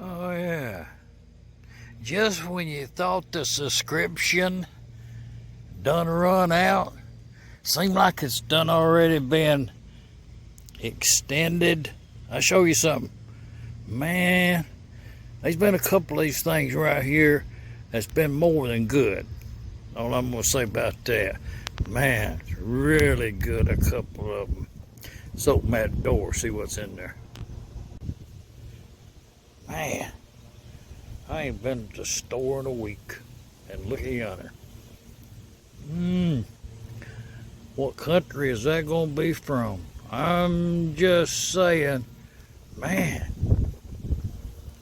Oh, yeah. Just when you thought the subscription done run out, seemed like it's done already been extended. I'll show you something. Man, there's been a couple of these things right here that's been more than good. All I'm going to say about that. Man, it's really good, a couple of them. Let's open that door, see what's in there. Man, I ain't been to the store in a week. And look at yonder. What country is that going to be from? I'm just saying, man,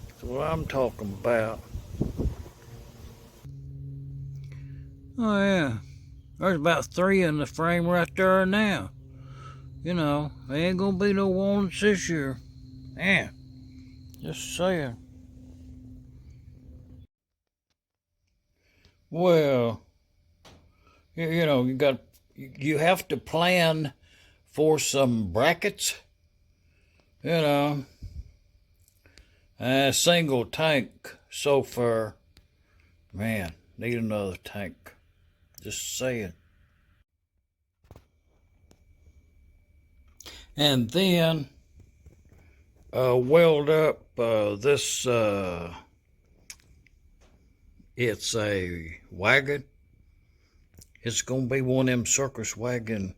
that's what I'm talking about. Oh, yeah. There's about 3 in the frame right there now. You know, there ain't going to be no walnuts this year. Man, just saying. Well, you know, you have to plan for some brackets, you know. A single tank so far. Man, need another tank. Just saying. And then weld up this, it's a wagon. It's going to be one of them circus-wagon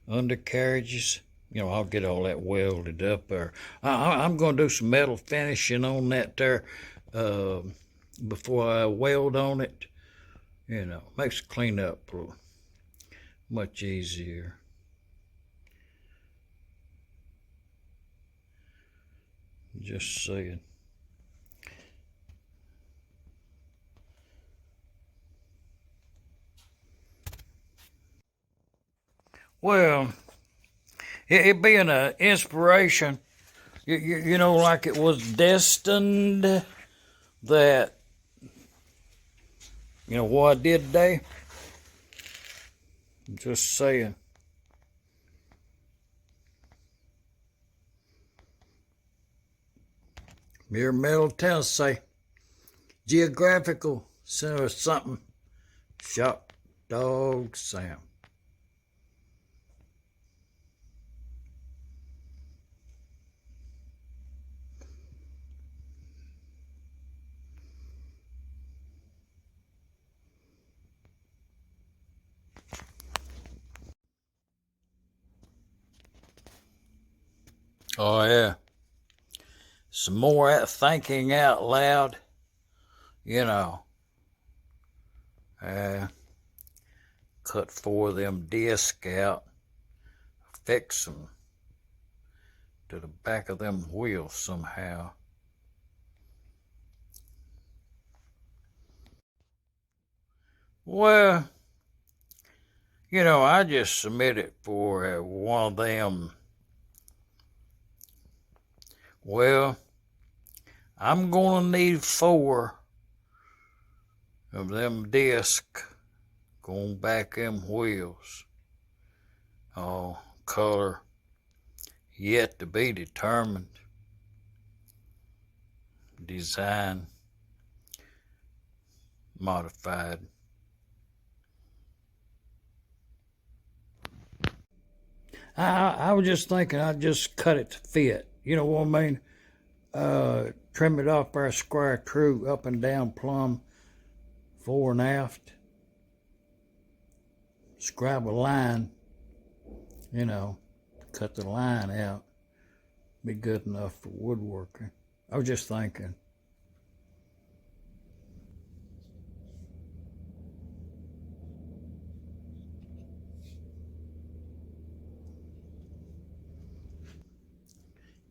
undercarriages. You know, I'll get all that welded up there. I'm going to do some metal finishing on that there before I weld on it. You know, makes cleanup much easier. Just saying. Well, it being an inspiration, you know, like it was destined that, you know, what I did today. Just saying. Mere Metal Tennessee, geographical center of something. Shop Dog Sam. Oh yeah. Some more thinking out loud, you know. Cut 4 of them discs out, fix them to the back of them wheels somehow. Well, you know, I just submitted for one of them. Well, I'm gonna need 4 of them discs going back them wheels. Oh, color yet to be determined. Design modified. I was just thinking I'd just cut it to fit. You know what I mean? Trim it off our square true up and down plumb, fore and aft. Scribe a line, you know, cut the line out. Be good enough for woodworking. I was just thinking.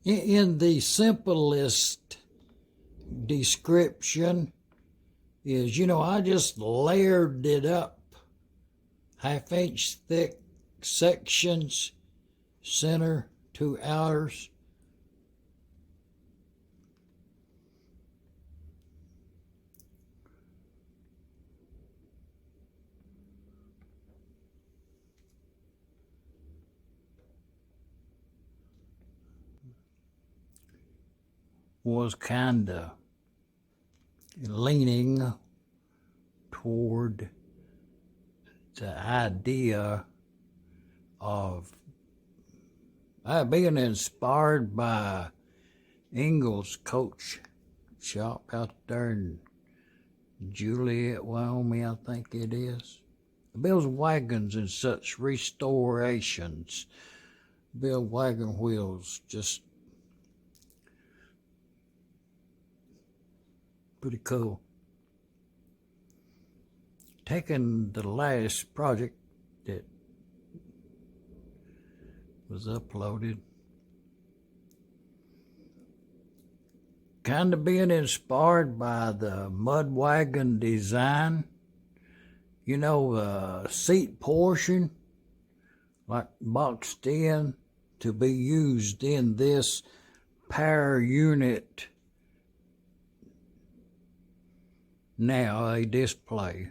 In the simplest description is, you know, I just layered it up, 1/2 inch thick sections, center to outers. Was kinda leaning toward the idea of being inspired by Ingalls Coach Shop out there in Juliet, Wyoming, I think it is. Builds wagons and such restorations. Build wagon wheels, just pretty cool. Taking the last project that was uploaded, kind of being inspired by the mud wagon design. You know, seat portion, like boxed in to be used in this power unit. Now a display.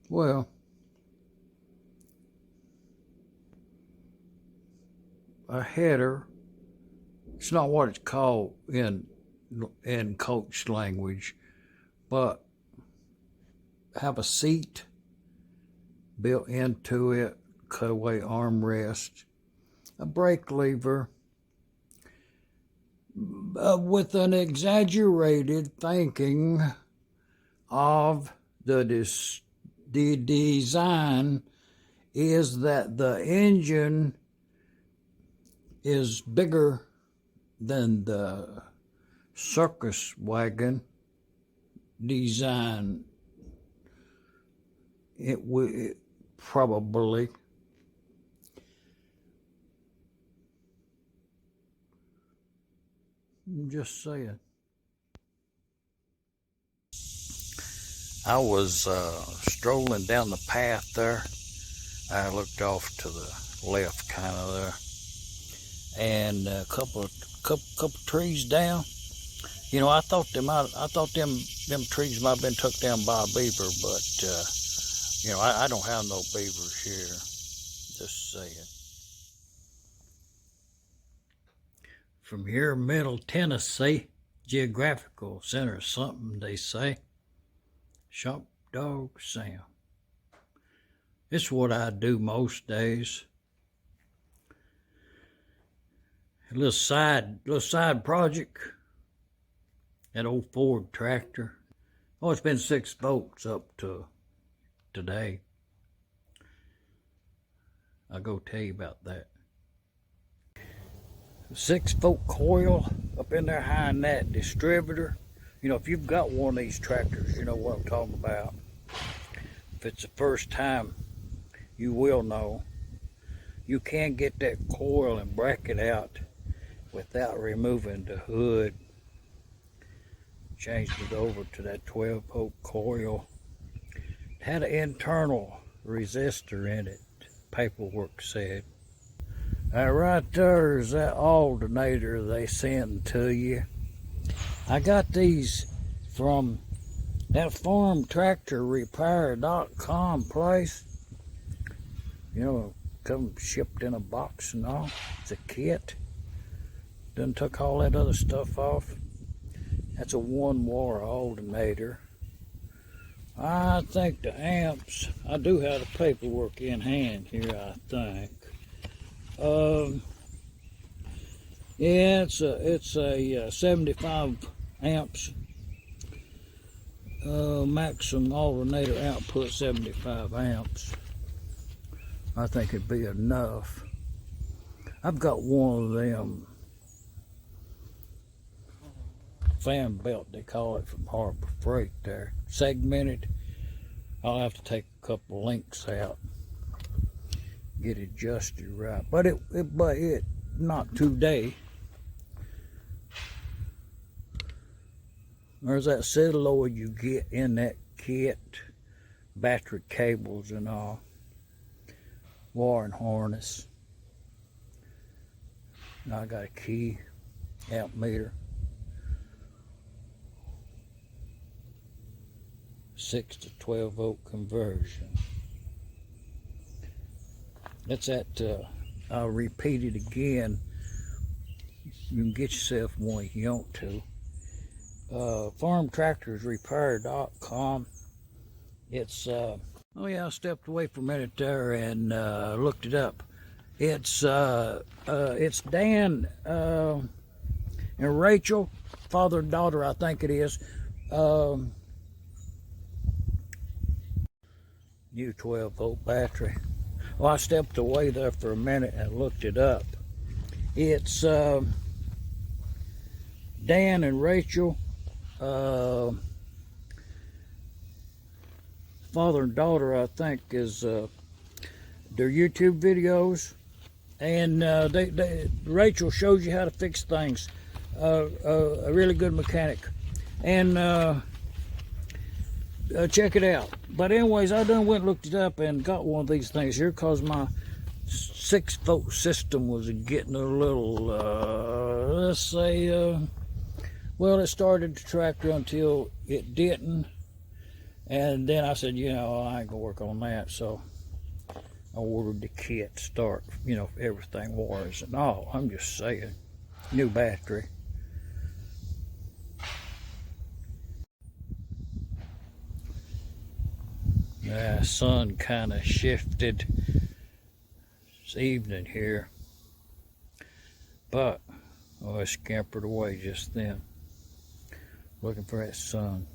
Well, a header, it's not what it's called in coach language, but have a seat built into it, cutaway armrest, a brake lever, with an exaggerated thinking of the design is that the engine is bigger than the circus-wagon design. It probably. I'm just saying. I was strolling down the path there. I looked off to the left, kind of there, and a couple trees down. You know, I thought them trees might have been took down by a beaver, but you know, I don't have no beavers here. Just saying. From here, Middle Tennessee, geographical center or something, they say. Shop Dog Sam. It's what I do most days. A little side project. That old Ford tractor. Oh, it's been 6 volts up to today. I'll go tell you about that. 6-volt coil up in there behind that distributor. You know, if you've got one of these tractors, you know what I'm talking about. If it's the first time, you will know. You can get that coil and bracket out without removing the hood. Changed it over to that 12-volt coil. It had an internal resistor in it, paperwork said. Right there is that alternator they sent to you. I got these from that farmtractorrepair.com place. You know, come shipped in a box and all. It's a kit. Done took all that other stuff off. That's a 1-wire alternator. I think the amps, I do have the paperwork in hand here, I think. Yeah, it's a 75 amps. Maximum alternator output 75 amps. I think it'd be enough. I've got one of them fan belt, they call it, from Harbor Freight there. Segmented. I'll have to take a couple links out, get it adjusted right. But it not today. There's that celluloid you get in that kit, battery cables and all, wiring harness. Now I got a key, amp meter, 6 to 12 volt conversion. That's at I'll repeat it again. You can get yourself one if you want to. farmtractorsrepair.com. It's oh yeah, I stepped away for a minute there and looked it up. It's Dan and Rachel, father and daughter, I think it is. New 12-volt battery. Well, I stepped away there for a minute and looked it up. It's Dan and Rachel, father and daughter, I think, is their YouTube videos, and Rachel shows you how to fix things. A really good mechanic, and check it out. But anyways, I done went and looked it up and got one of these things here because my 6-volt system was getting a little, let's say, well, it started the tractor until it didn't. And then I said, you know, I ain't gonna work on that. So I ordered the kit to start, you know, everything wires and all. I'm just saying, new battery. The sun kind of shifted. It's evening here, but I scampered away just then, looking for that sun.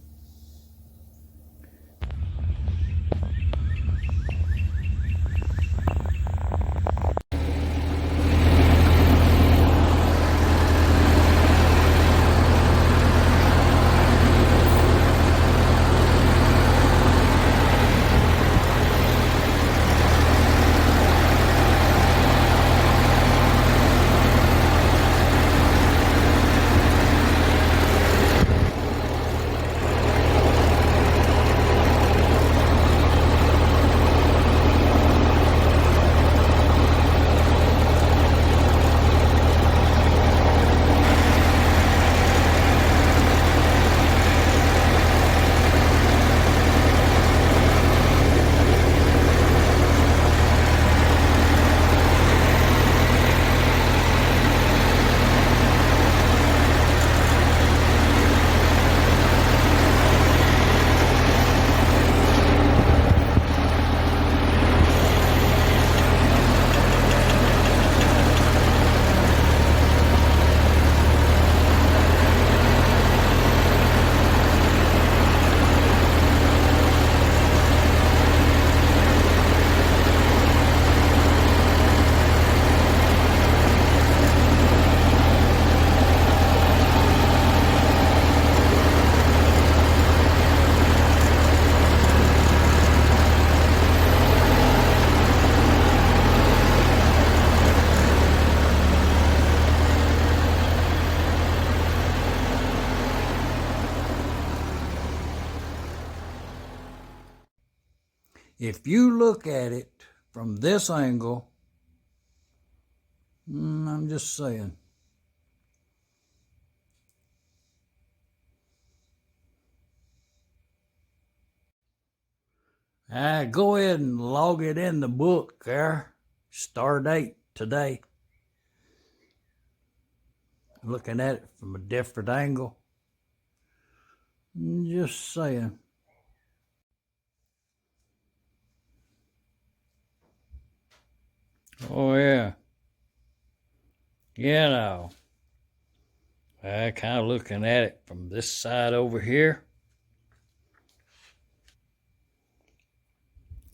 If you look at it from this angle, I'm just saying. Go ahead and log it in the book there. Star date today. Looking at it from a different angle. Just saying. Oh yeah. You know, I kind of looking at it from this side over here.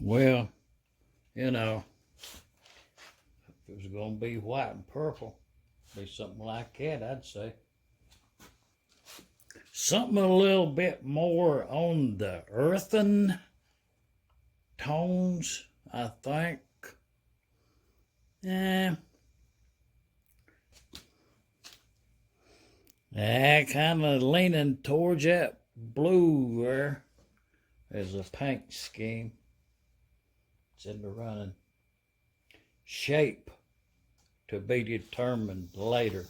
Well, you know, if it was going to be white and purple, be something like that, I'd say. Something a little bit more on the earthen tones, I think. Yeah. Kind of leaning towards that blue there as a paint scheme. It's in the running. Shape to be determined later.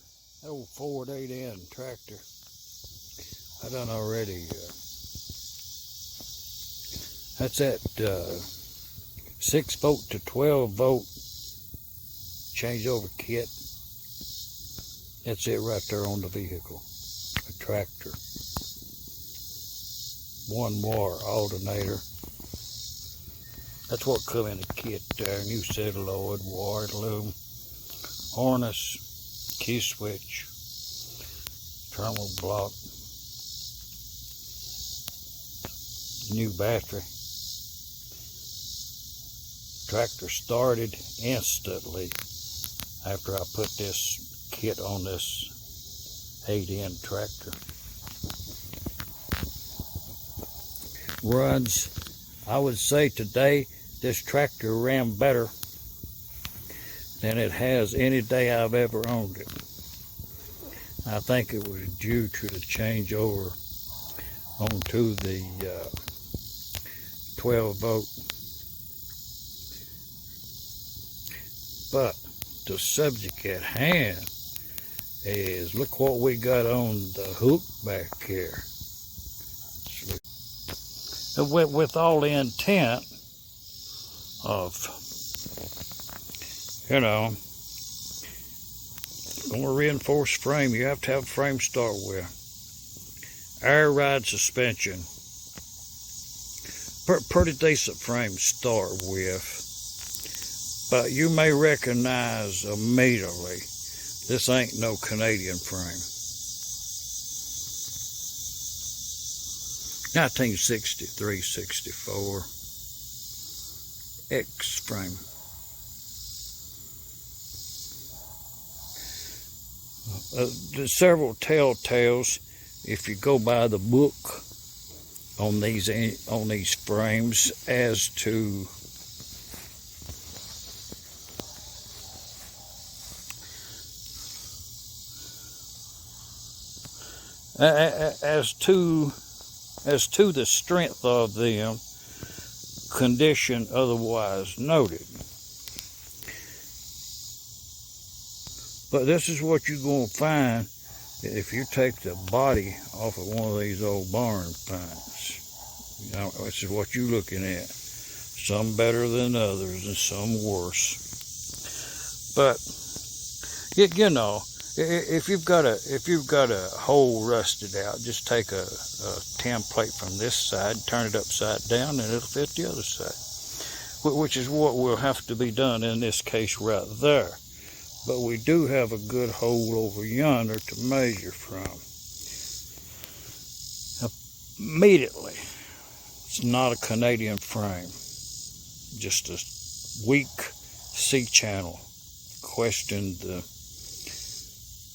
Old Ford 8N tractor. I done already. That's that 6-volt to 12-volt changeover kit. That's it right there on the vehicle. A tractor. 1 wire alternator. That's what come in the kit there. New celluloid, wire loom, harness, key switch, terminal block, new battery. Tractor started instantly after I put this kit on this 8-end tractor. Runs, I would say today this tractor ran better than it has any day I've ever owned it. I think it was due to the changeover onto the 12 volt. But the subject at hand is, look what we got on the hook back here. With all the intent of, you know, on a reinforced frame, you have to have a frame to start with. Air ride suspension. Pretty decent frame to start with. But you may recognize immediately, this ain't no Canadian frame. 1963-64 X frame. There's several telltales if you go by the book on these frames as to the strength of them, condition otherwise noted. But this is what you're going to find if you take the body off of one of these old barn finds. You know, this is what you're looking at. Some better than others and some worse. But you know, if you've got a hole rusted out, just take a template from this side, turn it upside down, and it'll fit the other side. Which is what will have to be done in this case right there. But we do have a good hole over yonder to measure from. Immediately, it's not a Canadian frame. Just a weak C-channel. Questioned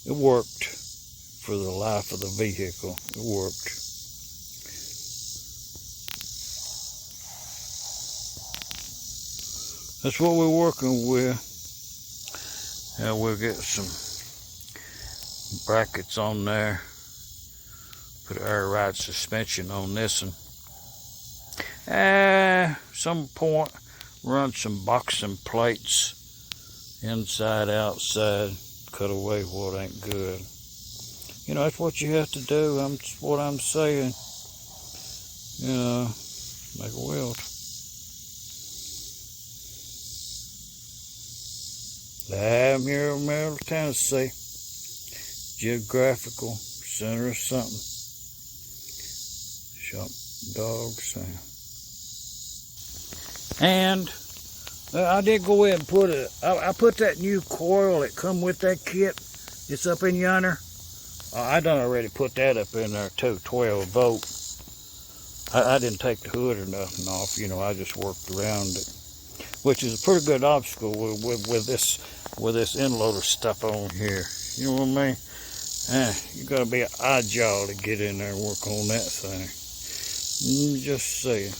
it worked for the life of the vehicle. It worked. That's what we're working with. Now we'll get some brackets on there. Put air ride suspension on this one. Some point run some boxing plates inside, outside. Cut away what ain't good. You know, that's what you have to do. That's what I'm saying. You know, make a weld. I'm here in Middle Tennessee. Geographical center of something. Shop dogs. And I did go ahead and put I put that new coil that come with that kit. It's up in yonder. I done already put that up in there too, 12 volt. I didn't take the hood or nothing off, you know, I just worked around it. Which is a pretty good obstacle with this end-loader stuff on here. You know what I mean? You gotta be an agile to get in there and work on that thing. Just saying.